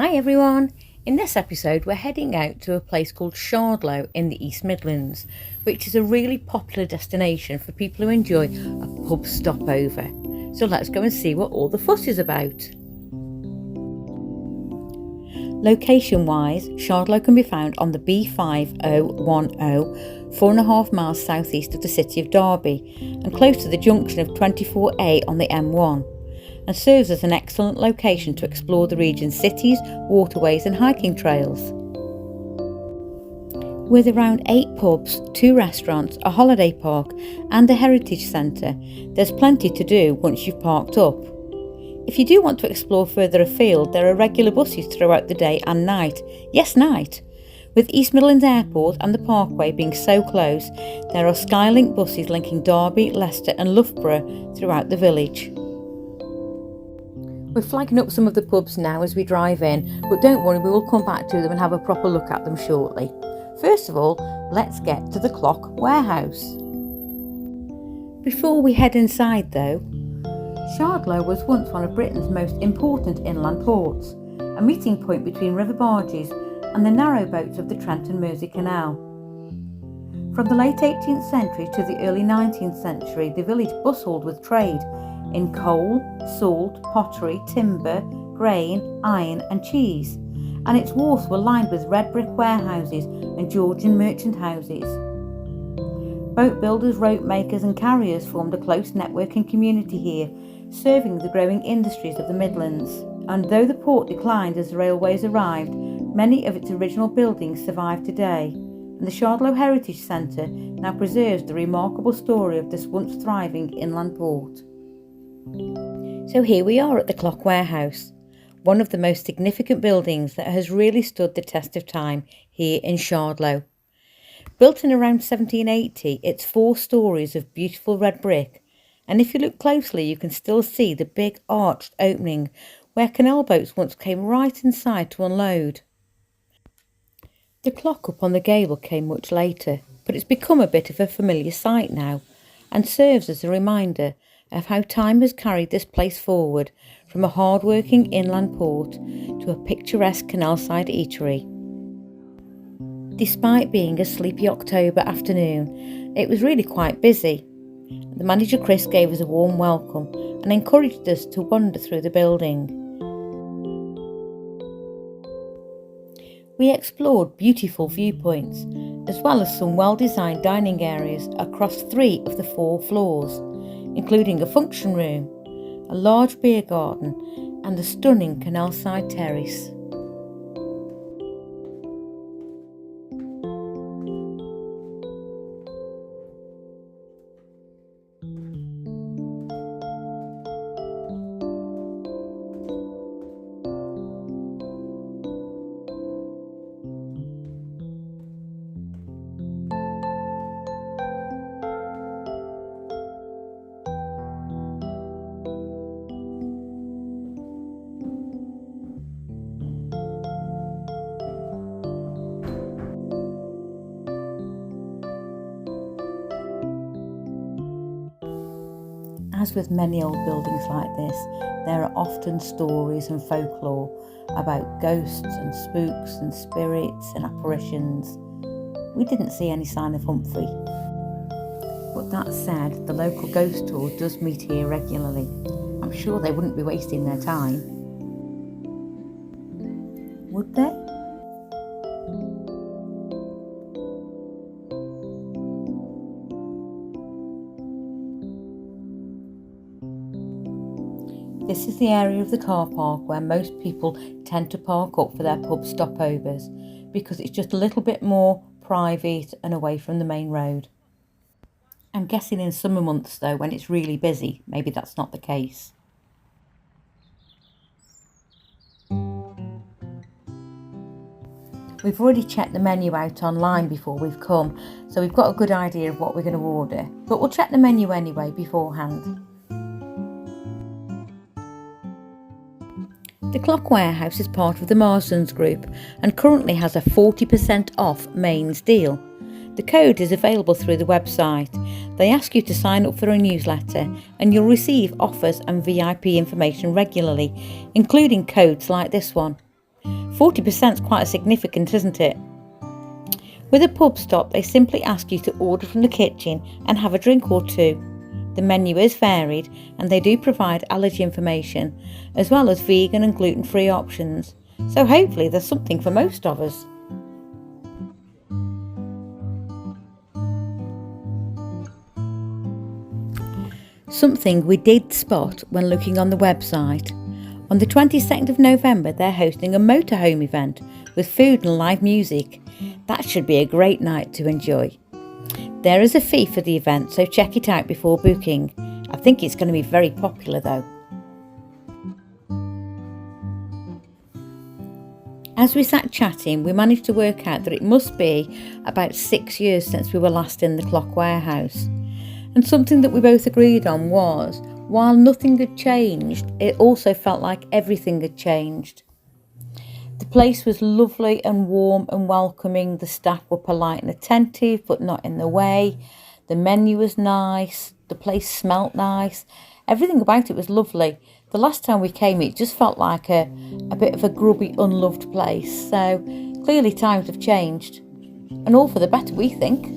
Hi everyone! In this episode we're heading out to a place called Shardlow in the East Midlands, which is a really popular destination for people who enjoy a pub stopover. So let's go and see what all the fuss is about. Location wise, Shardlow can be found on the B5010, 4.5 miles southeast of the city of Derby and close to the junction of 24A on the M1, and serves as an excellent location to explore the region's cities, waterways and hiking trails. With around 8 pubs, 2 restaurants, a holiday park and a heritage centre, there's plenty to do once you've parked up. If you do want to explore further afield, there are regular buses throughout the day and night. Yes, night! With East Midlands Airport and the Parkway being so close, there are Skylink buses linking Derby, Leicester and Loughborough throughout the village. We're flagging up some of the pubs now as we drive in, but don't worry, we will come back to them and have a proper look at them shortly. First of all, let's get to the Clock Warehouse. Before we head inside though, Shardlow was once one of Britain's most important inland ports, a meeting point between river barges and the narrow boats of the Trent and Mersey Canal. From the late 18th century to the early 19th century, the village bustled with trade in coal, salt, pottery, timber, grain, iron and cheese, and its wharfs were lined with red brick warehouses and Georgian merchant houses. Boat builders, rope makers and carriers formed a close networking community here, serving the growing industries of the Midlands. And though the port declined as the railways arrived, many of its original buildings survive today, and the Shardlow Heritage Centre now preserves the remarkable story of this once thriving inland port. So here we are at the Clock Warehouse, one of the most significant buildings that has really stood the test of time here in Shardlow. Built in around 1780, it's 4 stories of beautiful red brick, and if you look closely you can still see the big arched opening where canal boats once came right inside to unload. The clock up on the gable came much later, but it's become a bit of a familiar sight now and serves as a reminder of how time has carried this place forward from a hard-working inland port to a picturesque canal-side eatery. Despite being a sleepy October afternoon, it was really quite busy. The manager Chris gave us a warm welcome and encouraged us to wander through the building. We explored beautiful viewpoints, as well as some well-designed dining areas across 3 of the 4 floors, including a function room, a large beer garden and a stunning canal-side terrace. As with many old buildings like this, there are often stories and folklore about ghosts and spooks and spirits and apparitions. We didn't see any sign of Humphrey. But that said, the local ghost tour does meet here regularly. I'm sure they wouldn't be wasting their time. Would they? This is the area of the car park where most people tend to park up for their pub stopovers because it's just a little bit more private and away from the main road. I'm guessing in summer months though, when it's really busy, maybe that's not the case. We've already checked the menu out online before we've come, so we've got a good idea of what we're going to order, but we'll check the menu anyway beforehand. The Clock Warehouse is part of the Marsden's Group and currently has a 40% off mains deal. The code is available through the website. They ask you to sign up for a newsletter and you'll receive offers and VIP information regularly, including codes like this one. 40% is quite significant, isn't it? With a pub stop, they simply ask you to order from the kitchen and have a drink or two. The menu is varied and they do provide allergy information as well as vegan and gluten-free options, so hopefully there's something for most of us. Something we did spot when looking on the website. On the 22nd of November they're hosting a motorhome event with food and live music. That should be a great night to enjoy. There is a fee for the event, so check it out before booking. I think it's going to be very popular though. As we sat chatting, we managed to work out that it must be about 6 years since we were last in the clock warehouse. And something that we both agreed on was, while nothing had changed, it also felt like everything had changed. The place was lovely and warm and welcoming. The staff were polite and attentive, but not in the way. The menu was nice. The place smelt nice. Everything about it was lovely. The last time we came, it just felt like a bit of a grubby, unloved place. So clearly times have changed. And all for the better, we think.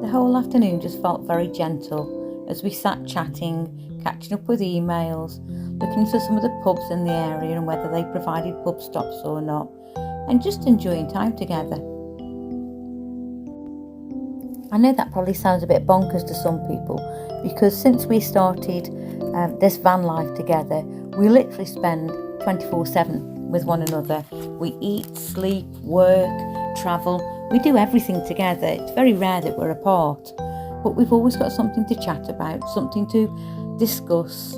The whole afternoon just felt very gentle as we sat chatting, catching up with emails, looking into some of the pubs in the area and whether they provided pub stops or not, and just enjoying time together. I know that probably sounds a bit bonkers to some people, because since we started this van life together, we literally spend 24/7 with one another. We eat, sleep, work, travel. We do everything together. It's very rare that we're apart, but we've always got something to chat about, something to discuss,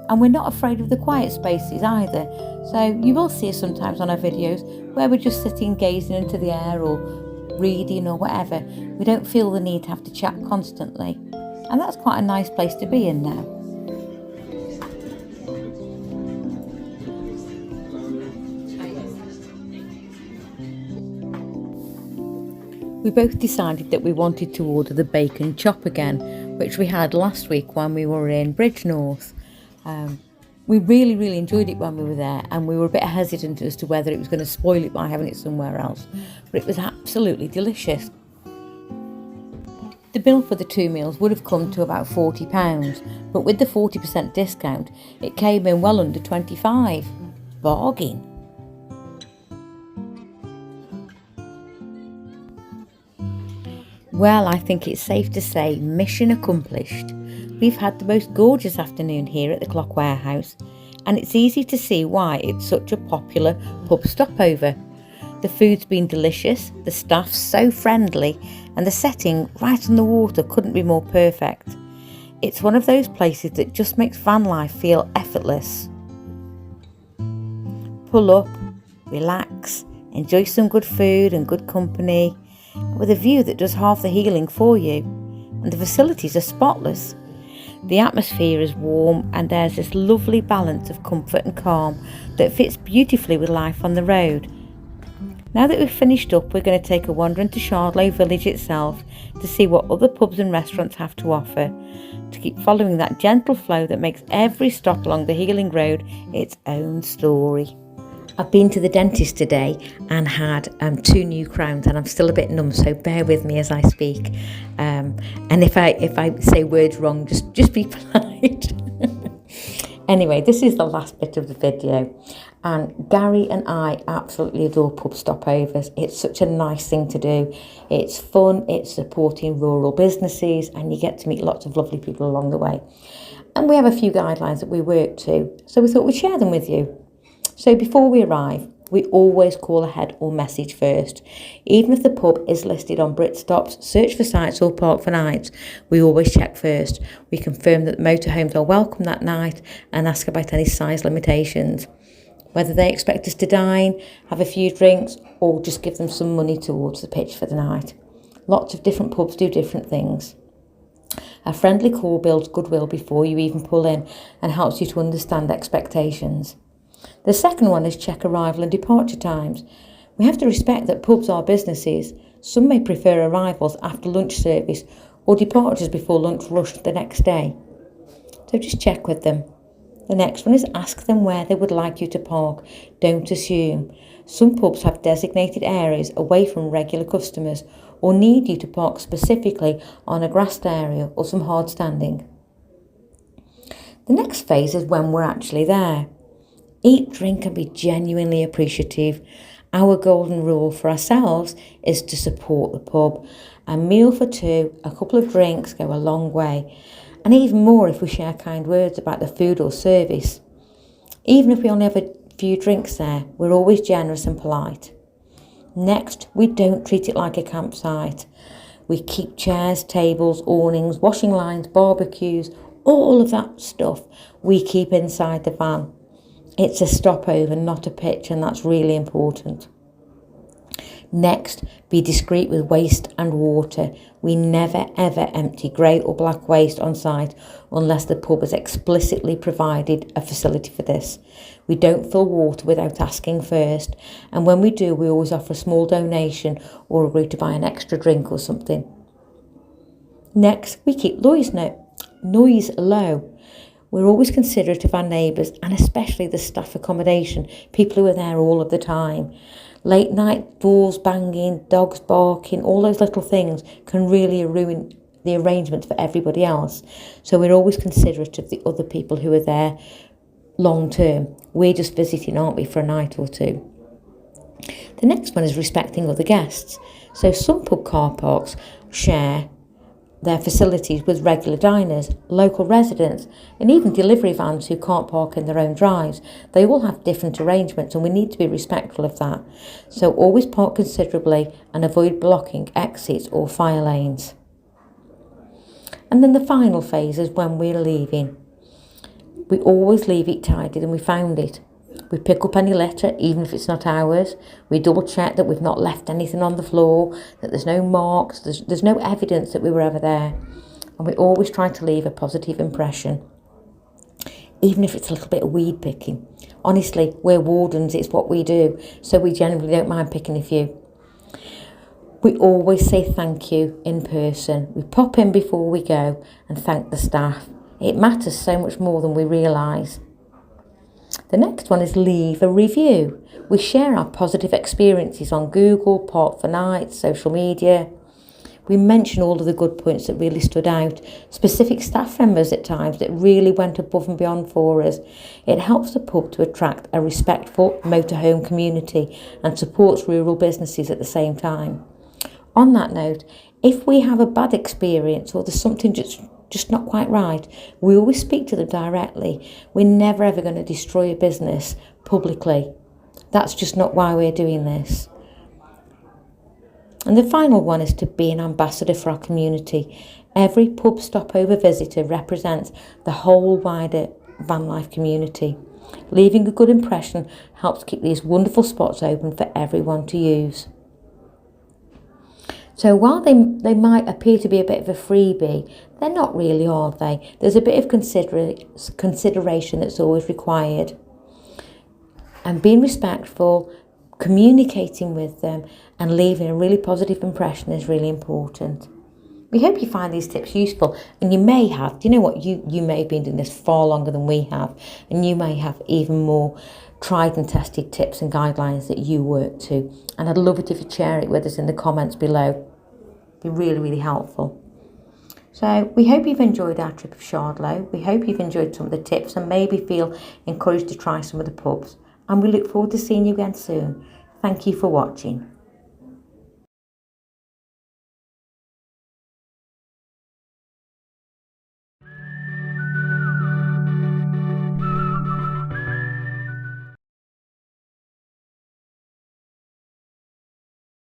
and we're not afraid of the quiet spaces either. So you will see us sometimes on our videos where we're just sitting gazing into the air or reading or whatever. We don't feel the need to have to chat constantly, and that's quite a nice place to be in now. We both decided that we wanted to order the bacon chop again, which we had last week when we were in Bridgnorth. We really enjoyed it when we were there, and we were a bit hesitant as to whether it was going to spoil it by having it somewhere else, but it was absolutely delicious. The bill for the 2 meals would have come to about £40, but with the 40% discount it came in well under 25. Bargain. Well, I think it's safe to say mission accomplished. We've had the most gorgeous afternoon here at the Clock Warehouse, and it's easy to see why it's such a popular pub stopover. The food's been delicious, the staff's so friendly, and the setting right on the water couldn't be more perfect. It's one of those places that just makes van life feel effortless. Pull up, relax, enjoy some good food and good company, with a view that does half the healing for you, and the facilities are spotless. The atmosphere is warm and there's this lovely balance of comfort and calm that fits beautifully with life on the road. Now that we've finished up, we're going to take a wander into Shardlow village itself to see what other pubs and restaurants have to offer, to keep following that gentle flow that makes every stop along the healing road its own story. I've been to the dentist today and had 2 new crowns, and I'm still a bit numb, so bear with me as I speak. And if I say words wrong, just be polite. Anyway, this is the last bit of the video. And Gary and I absolutely adore pub stopovers. It's such a nice thing to do. It's fun, it's supporting rural businesses, and you get to meet lots of lovely people along the way. And we have a few guidelines that we work to, so we thought we'd share them with you. So before we arrive, We always call ahead or message first. Even if the pub is listed on Britstops, search for sites or park for nights, we always check first. We confirm that the motorhomes are welcome that night and ask about any size limitations. Whether they expect us to dine, have a few drinks, or just give them some money towards the pitch for the night. Lots of different pubs do different things. A friendly call builds goodwill before you even pull in and helps you to understand expectations. The second one is check arrival and departure times. We have to respect that pubs are businesses. Some may prefer arrivals after lunch service or departures before lunch rush the next day. So just check with them. The next one is ask them where they would like you to park. Don't assume. Some pubs have designated areas away from regular customers or need you to park specifically on a grassed area or some hard standing. The next phase is when we're actually there. Eat, drink and be genuinely appreciative. Our golden rule for ourselves is to support the pub. A meal for two, a couple of drinks go a long way. And even more if we share kind words about the food or service. Even if we only have a few drinks there, we're always generous and polite. Next, we don't treat it like a campsite. We keep chairs, tables, awnings, washing lines, barbecues, all of that stuff we keep inside the van. It's a stopover, not a pitch, and that's really important. Next, be discreet with waste and water. We never ever empty grey or black waste on site unless the pub has explicitly provided a facility for this. We don't fill water without asking first, and when we do, we always offer a small donation or agree to buy an extra drink or something. Next, we keep noise low. We're always considerate of our neighbours and especially the staff accommodation, people who are there all of the time. Late night doors banging, dogs barking, all those little things can really ruin the arrangements for everybody else. So we're always considerate of the other people who are there long term. We're just visiting, aren't we, for a night or two. The next one is respecting other guests. So some pub car parks share their facilities with regular diners, local residents, and even delivery vans who can't park in their own drives. They all have different arrangements and we need to be respectful of that. So always park considerably and avoid blocking exits or fire lanes. And then the final phase is when we're leaving. We always leave it tidied and we found it. We pick up any litter, even if it's not ours. We double check that we've not left anything on the floor, that there's no marks, there's no evidence that we were ever there. And we always try to leave a positive impression, even if it's a little bit of weed picking. Honestly, we're wardens, it's what we do, so we generally don't mind picking a few. We always say thank you in person. We pop in before we go and thank the staff. It matters so much more than we realise. The next one is leave a review. We share our positive experiences on Google, Park for Nights, social media. We mention all of the good points that really stood out, specific staff members at times that really went above and beyond for us. It helps the pub to attract a respectful motorhome community and supports rural businesses at the same time. On that note, if we have a bad experience or there's something just not quite right, we always speak to them directly. We're never ever going to destroy a business publicly. That's just not why we're doing this. And the final one is to be an ambassador for our community. Every pub stopover visitor represents the whole wider van life community. Leaving a good impression helps keep these wonderful spots open for everyone to use. So while they might appear to be a bit of a freebie, they're not really, are they? There's a bit of consideration that's always required. And being respectful, communicating with them and leaving a really positive impression is really important. We hope you find these tips useful, and you may have, do you know what, you may have been doing this far longer than we have, and you may have even more tried and tested tips and guidelines that you work to, and I'd love it if you'd share it with us in the comments below. It'd be really, really helpful. So we hope you've enjoyed our trip of Shardlow. We hope you've enjoyed some of the tips and maybe feel encouraged to try some of the pubs, and we look forward to seeing you again soon. Thank you for watching.